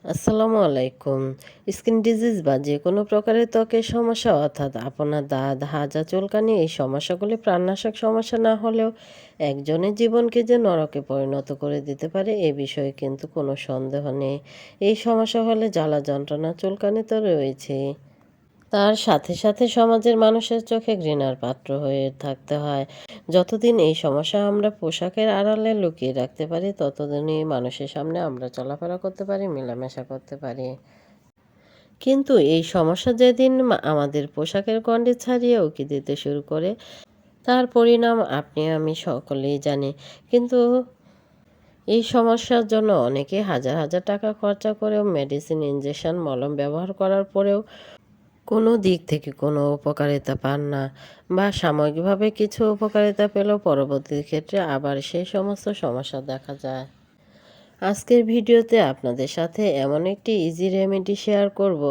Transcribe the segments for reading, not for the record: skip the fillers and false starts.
আসসালামু আলাইকুম। Skin disease বা যে কোনো প্রকারের ত্বকের সমস্যা অর্থাৎ আপনার দাঁত, হাজা, চুলকানি এই সমস্যাগুলি প্রাণনাশক সমস্যা না হলেও একজনের জীবনকে যে নরকে পরিণত করে দিতে পারে এ বিষয়ে কিন্তু কোনো সন্দেহ নেই। এই সমস্যা হলে জ্বালা যন্ত্রণা, চুলকানি তো রয়েছেই। তার সাথে সাথে সমাজের মানুষের চোখে ঘৃণার পাত্র হয়ে থাকতে হয়। যতদিন এই সমস্যা আমরা পোশাকের আড়ালে লুকিয়ে রাখতে পারি ততদিনই মানুষের সামনে আমরা চলাফেরা করতে পারি, মেলামেশা করতে পারি। কিন্তু এই সমস্যা যেদিন আমাদের পোশাকের গণ্ডি ছাড়িয়ে উকি দিতে শুরু করে তার পরিণাম আপনি আমি সকলেই জানি। কিন্তু এই সমস্যার জন্য অনেকে হাজার হাজার টাকা খরচা করেও মেডিসিন, ইনজেকশন, মলম ব্যবহার করার পরেও কোনো দিক থেকে কোনো উপকারিতা পান না, বা সাময়িকভাবে কিছু উপকারিতা পেলেও পরবর্তী ক্ষেত্রে আবার সেই সমস্ত সমস্যা দেখা যায়। আজকের ভিডিওতে আপনাদের সাথে এমন একটি ইজি রেমেডি শেয়ার করব,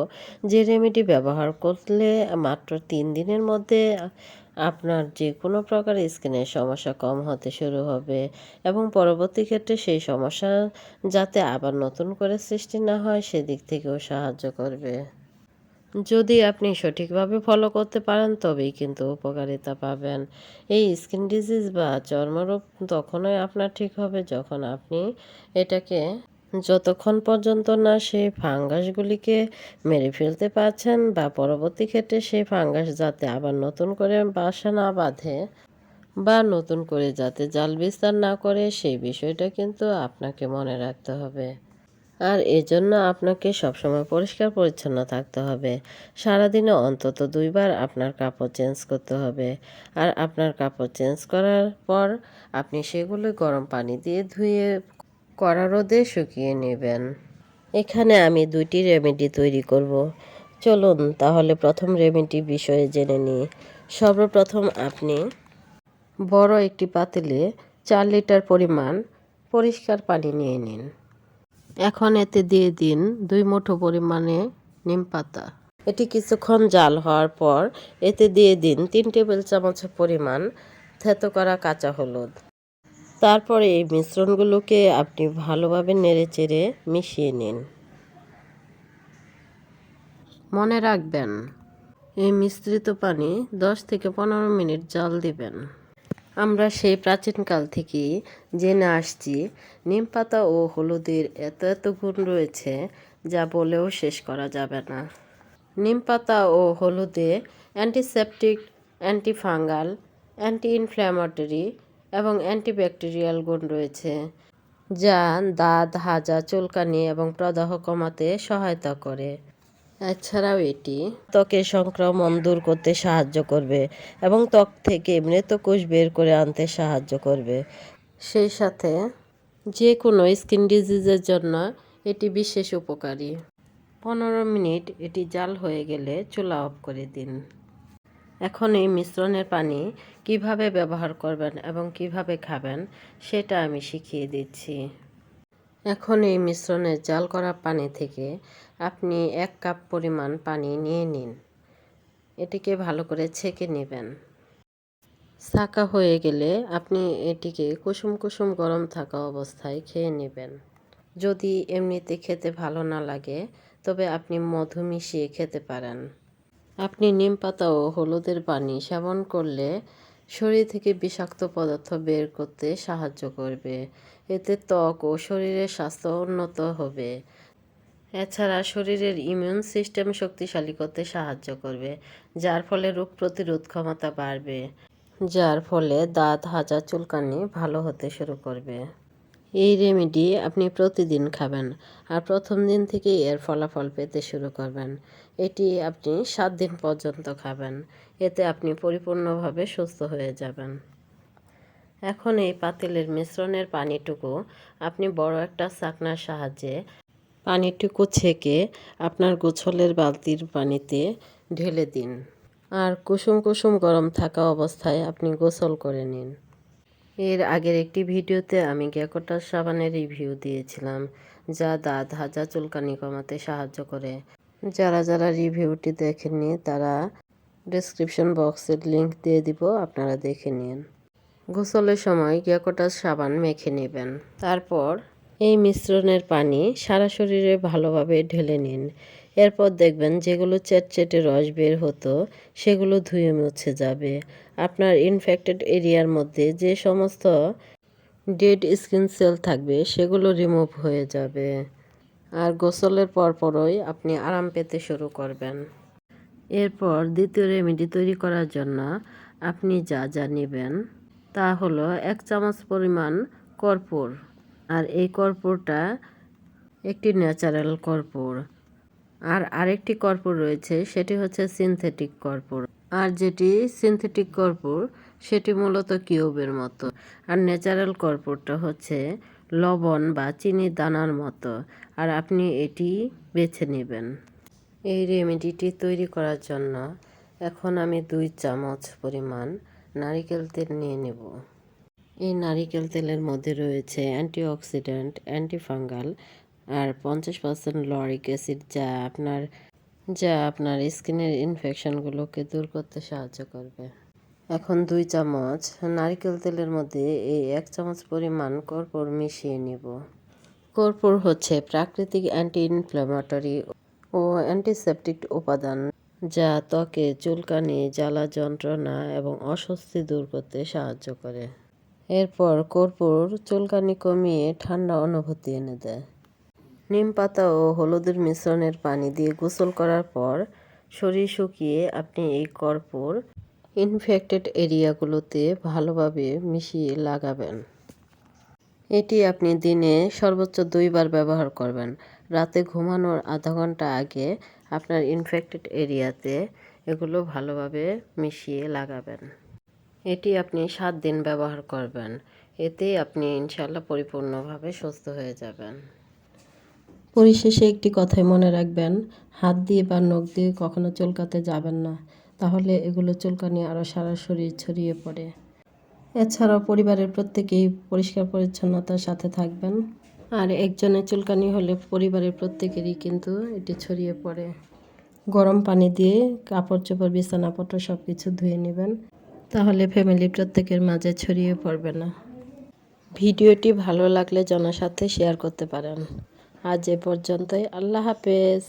যে রেমেডি ব্যবহার করলে মাত্র 3 দিনের মধ্যে আপনার যে কোনো প্রকার স্কিনের সমস্যা কম হতে শুরু হবে এবং পরবর্তী ক্ষেত্রে সেই সমস্যা যাতে আবার নতুন করে সৃষ্টি না হয় সেদিক থেকেও সাহায্য করবে। যদি আপনি সঠিকভাবে ফলো করতে পারেন তবেই কিন্তু উপকারিতা পাবেন। এই স্কিন ডিজিজ বা চর্মরোগ তখনই আপনার ঠিক হবে যখন আপনি এটাকে যতক্ষণ পর্যন্ত না সেই ফাঙ্গাসগুলিকে মেরে ফেলতে পারছেন, বা পরবর্তী ক্ষেত্রে সেই ফাঙ্গাস যাতে আবার নতুন করে বাসা না বাঁধে বা নতুন করে যাতে জাল বিস্তার না করে সেই বিষয়টা কিন্তু আপনাকে মনে রাখতে হবে। আর এজন্য আপনাকে সবসময় পরিষ্কার পরিচ্ছন্ন থাকতে হবে। সারাদিনে অন্তত 2 বার আপনার কাপড় চেঞ্জ করতে হবে। আর আপনার কাপড় চেঞ্জ করার পর আপনি সেগুলো গরম পানি দিয়ে ধুয়ে কড়া রোদে শুকিয়ে নেবেন। এখানে আমি 2টি রেমেডি তৈরি করব। চলুন তাহলে প্রথম রেমেডি বিষয়ে জেনে নিই। সর্বপ্রথম আপনি বড় একটি পাতিলে 4 লিটার পরিমাণ পরিষ্কার পানি নিয়ে নিন। এখন এতে দিয়ে দিন 2 মুঠো পরিমাণে নিম পাতা। এটি কিছুক্ষণ জাল হওয়ার পর এতে দিয়ে দিন 3 টেবিল চামচ পরিমাণ থেতো করা কাঁচা হলুদ। তারপরে এই মিশ্রণগুলোকে আপনি ভালোভাবে নেড়েচেড়ে মিশিয়ে নিন। মনে রাখবেন, এই মিশ্রিত পানি 10 থেকে 15 মিনিট জাল দিবেন। আমরা সেই প্রাচীনকাল থেকেই জেনে আসছি নিম পাতা ও হলুদের এত এত গুণ রয়েছে যা বলেও শেষ করা যাবে না। নিম পাতা ও হলুদে অ্যান্টিসেপটিক, অ্যান্টিফাঙ্গাল, অ্যান্টি ইনফ্ল্যামেটরি এবং অ্যান্টিব্যাকটেরিয়াল গুণ রয়েছে, যা দাঁত, হাজা, চুলকানি এবং প্রদাহ কমাতে সহায়তা করে। এছাড়াও এটি ত্বকের সংক্রমণ দূর করতে সাহায্য করবে এবং ত্বক থেকে মৃত কোষ বের করে আনতে সাহায্য করবে। সেই সাথে যে কোনো স্কিন ডিজিজের জন্য এটি বিশেষ উপকারী। 15 মিনিট এটি জাল হয়ে গেলে চুলা অফ করে দিন। এখন এই মিশ্রণের পানি কিভাবে ব্যবহার করবেন এবং কিভাবে খাবেন সেটা আমি শিখিয়ে দিচ্ছি। এখন এই মিশ্রণের জাল করা পানি থেকে আপনি 1 কাপ পরিমাণ পানি নিয়ে নিন। এটিকে ভালো করে ছেঁকে নেবেন। ছাঁকা হয়ে গেলে আপনি এটিকে কুসুম কুসুম গরম থাকা অবস্থায় খেয়ে নেবেন। যদি এমনিতে খেতে ভালো না লাগে তবে আপনি মধু মিশিয়ে খেতে পারেন। আপনি নিম পাতা ও হলুদের পানি সেবন করলে শরীর থেকে বিষাক্ত পদার্থ বের করতে সাহায্য করবে। এতে ত্বক ও শরীরের স্বাস্থ্য উন্নত হবে। এছাড়া শরীরের ইমিউন সিস্টেম শক্তিশালী করতে সাহায্য করবে, যার ফলে রোগ প্রতিরোধ ক্ষমতা বাড়বে, যার ফলে দাঁত, হাজা, চুলকানি ভালো হতে শুরু করবে। এই রেমেডি আপনি প্রতিদিন খাবেন আর প্রথম দিন থেকেই এর ফলাফল পেতে শুরু করবেন। এটি আপনি 7 দিন পর্যন্ত খাবেন। এতে আপনি পরিপূর্ণভাবে সুস্থ হয়ে যাবেন। এখন এই পাতিলের মিশ্রণের পানিটুকু আপনি বড় একটা ছাঁকনার সাহায্যে পানিটুকু ছেঁকে আপনার গোসলের বালতির পানিতে ঢেলে দিন। আর কুসুম কুসুম গরম থাকা অবস্থায় আপনি গোসল করে নিন। এর আগের একটি ভিডিওতে আমি গ্যাকোটাস সাবানের রিভিউ দিয়েছিলাম, যা দাঁত, হাজা, চুলকানি কমাতে সাহায্য করে। যারা যারা রিভিউটি দেখেননি তারা ডেসক্রিপশন বক্সের লিংক দিয়ে দিব, আপনারা দেখে নিন। গোসলের সময় গ্যাকোটাস সাবান মেখে নেবেন। তারপর এই মিশ্রণের পানি সারা শরীরে ভালোভাবে ঢেলে নিন। এরপর দেখবেন যেগুলো চেটচেটে রস বের হতো সেগুলো ধুয়ে মুছে যাবে। আপনার ইনফেক্টেড এরিয়ার মধ্যে যে সমস্ত ডেড স্কিন সেল থাকবে সেগুলো রিমুভ হয়ে যাবে। আর গোসলের পরপরই আপনি আরাম পেতে শুরু করবেন। এরপর দ্বিতীয় রেমেডি তৈরি করার জন্য আপনি যা যা নেবেন তা হলো 1 চামচ পরিমাণ কর্পূর। আর এই কর্পূরটা একটি ন্যাচারাল কর্পূর। আর আরেকটি কর্পূর রয়েছে, সেটি হচ্ছে সিনথেটিক কর্পূর। আর যেটি সিনথেটিক কর্পূর সেটি মূলত কিউবের মতো। আর ন্যাচারাল কর্পূরটা হচ্ছে লবণ বা চিনির দানার মতো। আর আপনি এটি বেছে নেবেন। এই রেমেডিটি তৈরি করার জন্য এখন আমি 2 চামচ পরিমাণ নারিকেল তেল নিয়ে নেব। এই নারিকেল তেলের মধ্যে রয়েছে অ্যান্টিঅক্সিডেন্ট, অ্যান্টিফাঙ্গাল আর 50% লরিক অ্যাসিড, যা আপনার স্কিনের ইনফেকশনগুলোকে দূর করতে সাহায্য করবে। এখন 2 চামচ নারিকেল তেলের মধ্যে এই 1 চামচ পরিমাণ কর্পূর মিশিয়ে নেব। কর্পূর হচ্ছে প্রাকৃতিক অ্যান্টি ইনফ্ল্যামেটরি ও অ্যান্টিসেপটিক উপাদান, যা ত্বকে চুলকানি, জ্বালা যন্ত্রণা এবং অস্বস্তি দূর করতে সাহায্য করে। এরপর কর্পূর চুলকানি কমিয়ে ঠান্ডা অনুভূতি এনে দেয়। নিম পাতা ও হলুদের মিশ্রণের পানি দিয়ে গোসল করার পর শরীর শুকিয়ে আপনি এই কর্পূর ইনফেক্টেড এরিয়াগুলোতে ভালোভাবে মিশিয়ে লাগাবেন। এটি আপনি দিনে সর্বোচ্চ 2 বার ব্যবহার করবেন। রাতে ঘুমানোর আধা ঘন্টা আগে আপনার ইনফেক্টেড এরিয়াতে এগুলো ভালোভাবে মিশিয়ে লাগাবেন। এটি আপনি 7 দিন ব্যবহার করবেন। এতেই আপনি ইনশাআল্লাহ পরিপূর্ণভাবে সুস্থ হয়ে যাবেন। পরিশেষে একটি কথাই মনে রাখবেন, হাত দিয়ে বা নখ দিয়ে কখনো চুলকাতে যাবেন না, তাহলে এগুলো চুলকানি আরও সারা শরীর ছড়িয়ে পড়ে। এছাড়াও পরিবারের প্রত্যেকেই পরিষ্কার পরিচ্ছন্নতার সাথে থাকবেন। আর একজনের চুলকানি হলে পরিবারের প্রত্যেকেরই কিন্তু এটি ছড়িয়ে পড়ে। গরম পানি দিয়ে কাপড় চোপড়, বিছানাপত্র সব কিছু ধুয়ে নেবেন, তাহলে ফ্যামিলি প্রত্যেকের মাঝে ছড়িয়ে পড়বে না। ভিডিওটি ভালো লাগলে জনের সাথে শেয়ার করতে পারেন। আজ এ পর্যন্তই। আল্লাহ হাফেজ।